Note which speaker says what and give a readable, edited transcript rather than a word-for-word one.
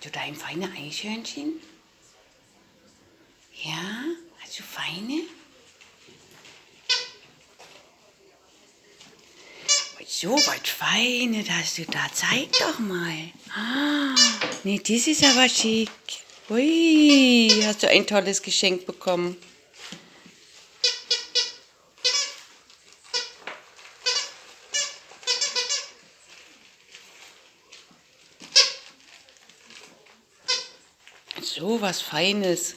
Speaker 1: Hast du da ein feines Eichhörnchen? Ja? Hast du feine? So was Feines hast du da. Zeig doch mal. Ah, nee, das ist aber schick. Hui, hast du ein tolles Geschenk bekommen. So was Feines.